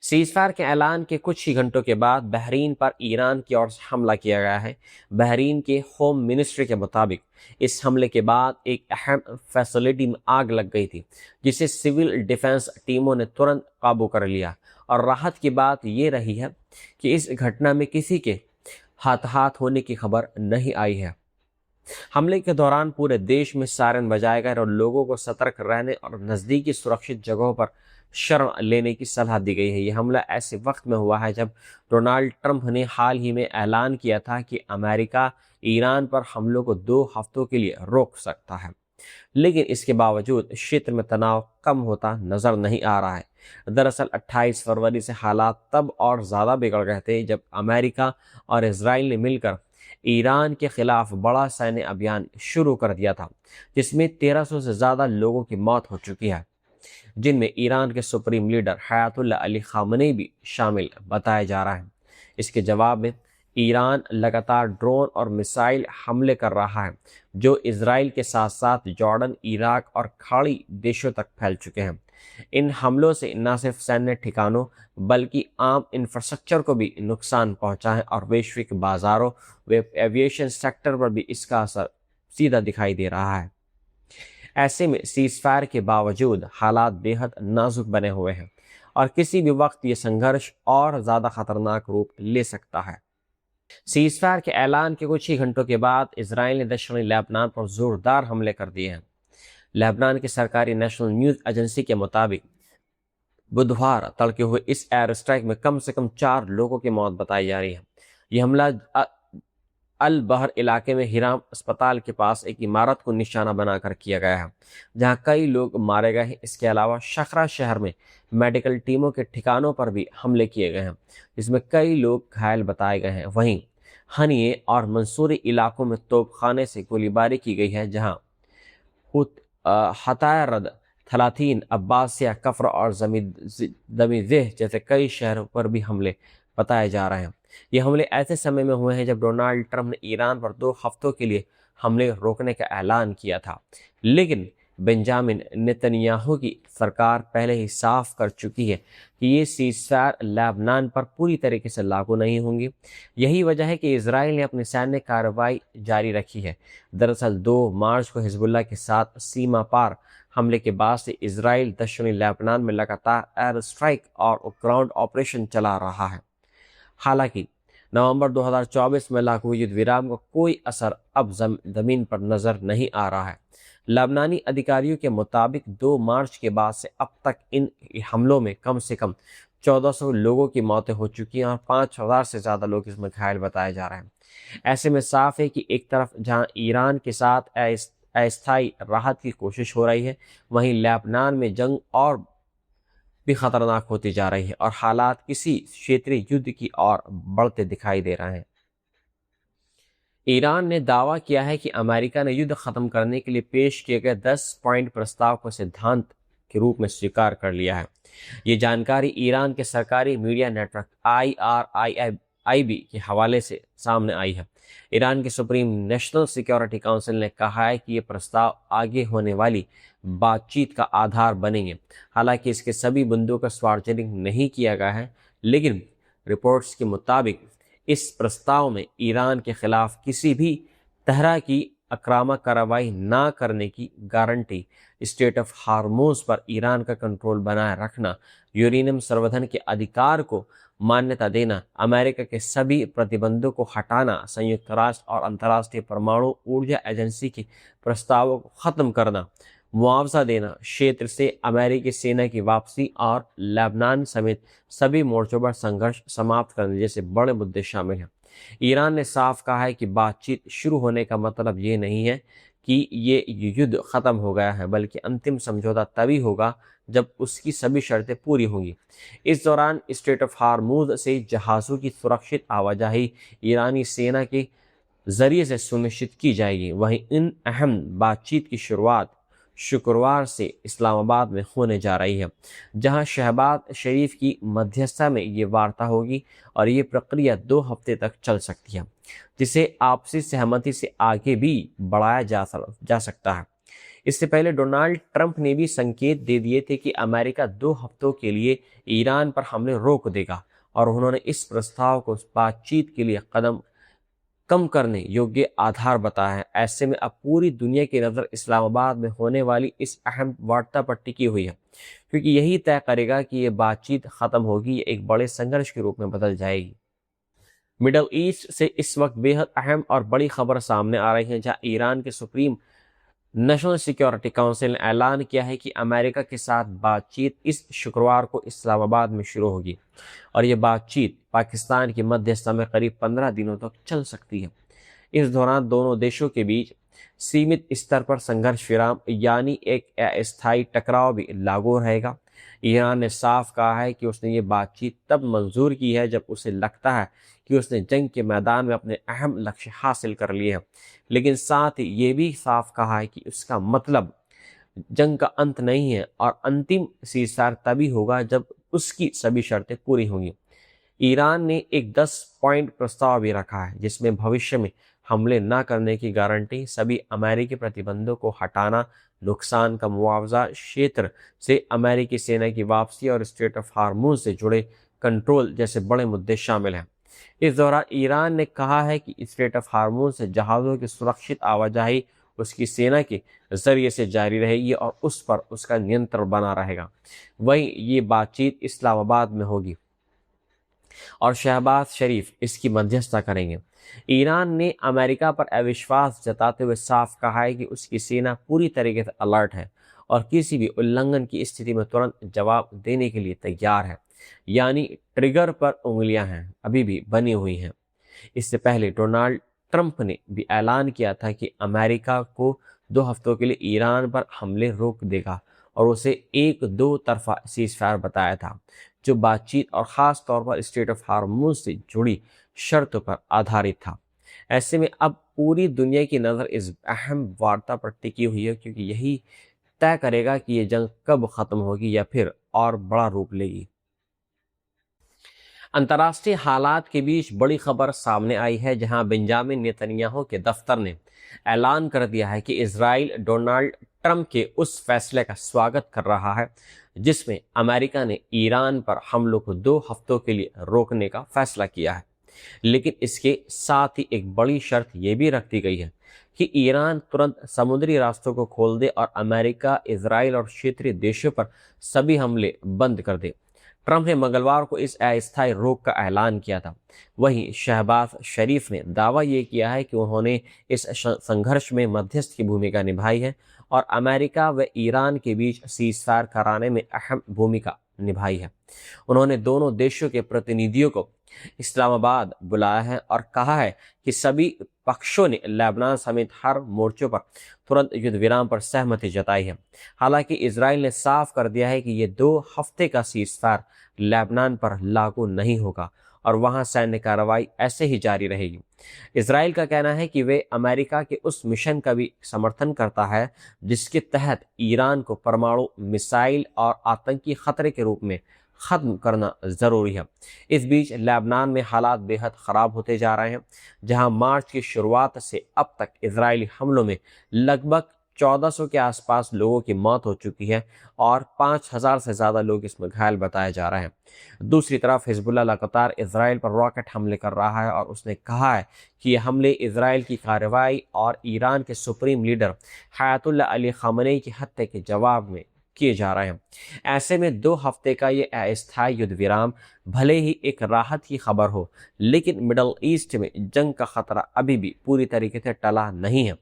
Ceasefire के ऐलान के कुछ ही घंटों के बाद बहरीन पर ईरान की ओर से हमला किया गया है। बहरीन के होम मिनिस्ट्री के मुताबिक इस हमले के बाद एक अहम फैसिलिटी में आग लग गई थी, जिसे सिविल डिफेंस टीमों ने तुरंत काबू कर लिया। और राहत की बात यह रही है कि इस घटना में किसी के हताहत होने की खबर नहीं आई है। हमले के दौरान पूरे देश में सायरन बजाए गए और लोगों को सतर्क रहने और नज़दीकी सुरक्षित जगहों पर शरण लेने की सलाह दी गई है। यह हमला ऐसे वक्त में हुआ है जब डोनाल्ड ट्रंप ने हाल ही में ऐलान किया था कि अमेरिका ईरान पर हमलों को 2 हफ्तों के लिए रोक सकता है, लेकिन इसके बावजूद क्षेत्र में तनाव कम होता नजर नहीं आ रहा है। दरअसल 28 फरवरी से हालात तब और ज़्यादा बिगड़ गए थे जब अमेरिका और इसराइल ने मिलकर ईरान के खिलाफ बड़ा सैन्य अभियान शुरू कर दिया था, जिसमें 1300 से ज़्यादा लोगों की मौत हो चुकी है, जिनमें ईरान के supreme leader Hayatullah Ali Khamenei भी शामिल बताया जा रहा है। इसके जवाब में ईरान लगातार ड्रोन और मिसाइल हमले कर रहा है, जो इजराइल के साथ साथ जॉर्डन, इराक और खाड़ी देशों तक फैल चुके हैं। इन हमलों से न सिर्फ सैन्य ठिकानों बल्कि आम इंफ्रास्ट्रक्चर को भी नुकसान पहुंचा है और वैश्विक बाजारों व एविएशन सेक्टर पर भी इसका असर सीधा दिखाई दे रहा है। ऐसे में सीज़फायर के बावजूद हालात बेहद नाजुक बने हुए हैं और किसी भी वक्त ये संघर्ष और ज़्यादा खतरनाक रूप ले सकता है। सीज़फायर के ऐलान के कुछ ही घंटों के बाद इसराइल ने दक्षिणी लेबनान पर जोरदार हमले कर दिए हैं। लेबनान की सरकारी नेशनल न्यूज़ एजेंसी के मुताबिक बुधवार तड़के हुए इस एयर स्ट्राइक में कम से कम 4 लोगों की मौत बताई जा रही है। यह हमला अल बहर इलाके में हिराम अस्पताल के पास एक इमारत को निशाना बनाकर किया गया है, जहां कई लोग मारे गए हैं। इसके अलावा शखरा शहर में मेडिकल टीमों के ठिकानों पर भी हमले किए गए हैं, जिसमें कई लोग घायल बताए गए हैं। वहीं हनिये और मंसूरी इलाकों में तोपखाने से गोलीबारी की गई है, जहां हतायरद, थलाथीन, अब्बासिया, कफ्र और दमीदेह जैसे कई शहरों पर भी हमले बताए जा रहे हैं। ये हमले ऐसे समय में हुए हैं जब डोनाल्ड ट्रंप ने ईरान पर 2 हफ्तों के लिए हमले रोकने का ऐलान किया था, लेकिन बेंजामिन नेतन्याहू की सरकार पहले ही साफ कर चुकी है कि ये सीज़फायर लेबनान पर पूरी तरीके से लागू नहीं होंगी। यही वजह है कि इसराइल ने अपनी सैन्य कार्रवाई जारी रखी है। दरअसल 2 मार्च को हिजबुल्लाह के साथ सीमा पार हमले के बाद से इसराइल दक्षिणी लेबनान में लगातार एयर स्ट्राइक और ग्राउंड ऑपरेशन चला रहा है। हालांकि नवंबर 2024 में लागू युद्ध विराम का कोई असर अब जमीन पर नजर नहीं आ रहा है। लबनानी अधिकारियों के मुताबिक 2 मार्च के बाद से अब तक इन हमलों में कम से कम 1400 लोगों की मौतें हो चुकी हैं और 5000 से ज़्यादा लोग इसमें घायल बताए जा रहे हैं। ऐसे में साफ है कि एक तरफ जहां ईरान के साथ अस्थायी राहत की कोशिश हो रही है, वहीं लेबनान में जंग और भी खतरनाक होती जा रही है और हालात किसी क्षेत्रीय युद्ध की ओर बढ़ते दिखाई दे रहे हैं। ईरान ने दावा किया है कि अमेरिका ने युद्ध खत्म करने के लिए पेश किए गए 10 पॉइंट प्रस्ताव को सिद्धांत के रूप में स्वीकार कर लिया है। ये जानकारी ईरान के सरकारी मीडिया नेटवर्क IRIB के हवाले से सामने आई है। ईरान के सुप्रीम नेशनल सिक्योरिटी काउंसिल ने कहा है कि ये प्रस्ताव आगे होने वाली बातचीत का आधार बनेंगे। हालांकि इसके सभी बिंदुओं का सार्वजनिक नहीं किया गया है, लेकिन रिपोर्ट्स के मुताबिक इस प्रस्ताव में ईरान के खिलाफ किसी भी तरह की आक्रामक कार्रवाई न करने की गारंटी, स्टेट ऑफ हार्मोज पर ईरान का कंट्रोल बनाए रखना, यूरेनियम संवर्धन के अधिकार को मान्यता देना, अमेरिका के सभी प्रतिबंधों को हटाना, संयुक्त राष्ट्र और अंतर्राष्ट्रीय परमाणु ऊर्जा एजेंसी के प्रस्तावों को खत्म करना, मुआवजा देना, क्षेत्र से अमेरिकी सेना की वापसी और लेबनान समेत सभी मोर्चों पर संघर्ष समाप्त करने जैसे बड़े मुद्दे शामिल हैं। ईरान ने साफ कहा है कि बातचीत शुरू होने का मतलब ये नहीं है कि ये युद्ध खत्म हो गया है, बल्कि अंतिम समझौता तभी होगा जब उसकी सभी शर्तें पूरी होंगी। इस दौरान स्ट्रेट ऑफ हार्मूज से जहाज़ों की सुरक्षित आवाजाही ईरानी सेना के जरिए से सुनिश्चित की जाएगी। वहीं इन अहम बातचीत की शुरुआत शुक्रवार से इस्लामाबाद में होने जा रही है, जहां शहबाज शरीफ की मध्यस्थता में ये वार्ता होगी और ये प्रक्रिया 2 हफ्ते तक चल सकती है, जिसे आपसी सहमति से आगे भी बढ़ाया जा सकता है। इससे पहले डोनाल्ड ट्रंप ने भी संकेत दे दिए थे कि अमेरिका 2 हफ्तों के लिए ईरान पर हमले रोक देगा और उन्होंने इस प्रस्ताव को बातचीत के लिए कदम कम करने योग्य आधार बताया है। ऐसे में अब पूरी दुनिया की नज़र इस्लामाबाद में होने वाली इस अहम वार्ता पर टिकी हुई है, क्योंकि यही तय करेगा कि ये बातचीत ख़त्म होगी या एक बड़े संघर्ष के रूप में बदल जाएगी। मिडल ईस्ट से इस वक्त बेहद अहम और बड़ी खबर सामने आ रही है, जहां ईरान के सुप्रीम नेशनल सिक्योरिटी काउंसिल ने ऐलान किया है कि अमेरिका के साथ बातचीत इस शुक्रवार को इस्लामाबाद में शुरू होगी और ये बातचीत पाकिस्तान की मध्यस्थता में करीब 15 दिनों तक चल सकती है। इस दौरान दोनों देशों के बीच सीमित स्तर पर संघर्ष विराम यानी एक अस्थायी टकराव भी लागू रहेगा। ईरान ने साफ कहा है कि उसने ये बातचीत तब मंजूर की है जब उसे लगता है कि उसने जंग के मैदान में अपने अहम लक्ष्य हासिल कर लिए हैं, लेकिन साथ ही ये भी साफ कहा है कि उसका मतलब जंग का अंत नहीं है और अंतिम सीज़फायर तभी होगा जब उसकी सभी शर्तें पूरी होंगी। ईरान ने एक 10 पॉइंट प्रस्ताव भी रखा है, जिसमें भविष्य में हमले न करने की गारंटी, सभी अमेरिकी प्रतिबंधों को हटाना, नुकसान का मुआवजा, क्षेत्र से अमेरिकी सेना की वापसी और स्ट्रेट ऑफ हार्मूज से जुड़े कंट्रोल जैसे बड़े मुद्दे शामिल हैं। इस दौरान ईरान ने कहा है कि स्ट्रेट ऑफ हार्मूज से जहाज़ों की सुरक्षित आवाजाही उसकी सेना के जरिए से जारी रहेगी और उस पर उसका नियंत्रण बना रहेगा। वहीं ये बातचीत इस्लामाबाद में होगी और शहबाज शरीफ इसकी मध्यस्थता करेंगे। ईरान ने अमेरिका पर अविश्वास जताते हुए साफ कहा है कि उसकी सेना पूरी तरीके से अलर्ट है और किसी भी उल्लंघन की स्थिति में तुरंत जवाब देने के लिए तैयार है, यानी ट्रिगर पर उंगलियां हैं अभी भी बनी हुई हैं। इससे पहले डोनाल्ड ट्रंप ने भी ऐलान किया था कि अमेरिका को 2 हफ्तों के लिए ईरान पर हमले रोक देगा और उसे एक 2 तरफा सीज़फायर बताया था, जो बातचीत और ख़ास तौर पर स्ट्रेट ऑफ हार्मूज से जुड़ी शर्तों पर आधारित था। ऐसे में अब पूरी दुनिया की नज़र इस अहम वार्ता पर टिकी हुई है, क्योंकि यही तय करेगा कि ये जंग कब ख़त्म होगी या फिर और बड़ा रूप लेगी। अंतर्राष्ट्रीय हालात के बीच बड़ी खबर सामने आई है, जहां बेंजामिन नेतन्याहू के दफ्तर ने ऐलान कर दिया है कि इजराइल डोनाल्ड ट्रंप के उस फैसले का स्वागत कर रहा है जिसमें अमेरिका ने ईरान पर हमलों को 2 हफ्तों के लिए रोकने का फैसला किया है। लेकिन इसके साथ ही एक बड़ी शर्त यह भी रख दी गई है कि ईरान तुरंत समुद्री रास्तों को खोल दे और अमेरिका, इजराइल और क्षेत्रीय देशों पर सभी हमले बंद कर दे। ट्रंप ने मंगलवार को इस अस्थायी रोक का ऐलान किया था। वहीं शहबाज शरीफ ने दावा ये किया है कि उन्होंने इस संघर्ष में मध्यस्थ की भूमिका निभाई है और अमेरिका व ईरान के बीच सीज़फायर कराने में अहम भूमिका निभाई है। उन्होंने दोनों देशों के प्रतिनिधियों को इस्लामाबाद बुलाया है और कहा है कि सभी पक्षों ने लेबनान समेत हर मोर्चों पर तुरंत युद्ध विराम पर सहमति जताई है। हालांकि इजराइल ने साफ कर दिया है कि ये 2 हफ्ते का सीज़फायर लेबनान पर लागू नहीं होगा और वहां सैन्य कार्रवाई ऐसे ही जारी रहेगी। इजराइल का कहना है कि वे अमेरिका के उस मिशन का भी समर्थन करता है जिसके तहत ईरान को परमाणु मिसाइल और आतंकी खतरे के रूप में खत्म करना जरूरी है। इस बीच लेबनान में हालात बेहद खराब होते जा रहे हैं, जहां मार्च की शुरुआत से अब तक इजरायली हमलों में लगभग 1400 के आसपास लोगों की मौत हो चुकी है और 5000 से ज़्यादा लोग इसमें घायल बताए जा रहे हैं। दूसरी तरफ हिजबुल्लाह लगातार इजराइल पर रॉकेट हमले कर रहा है और उसने कहा है कि ये हमले इजराइल की कार्रवाई और ईरान के supreme leader Hayatullah Ali Khamenei की हत्या के जवाब में किए जा रहे हैं। ऐसे में 2 हफ्ते का ये अस्थायी युद्ध विराम भले ही एक राहत की खबर हो, लेकिन मिडल ईस्ट में जंग का खतरा अभी भी पूरी तरीके से टला नहीं है।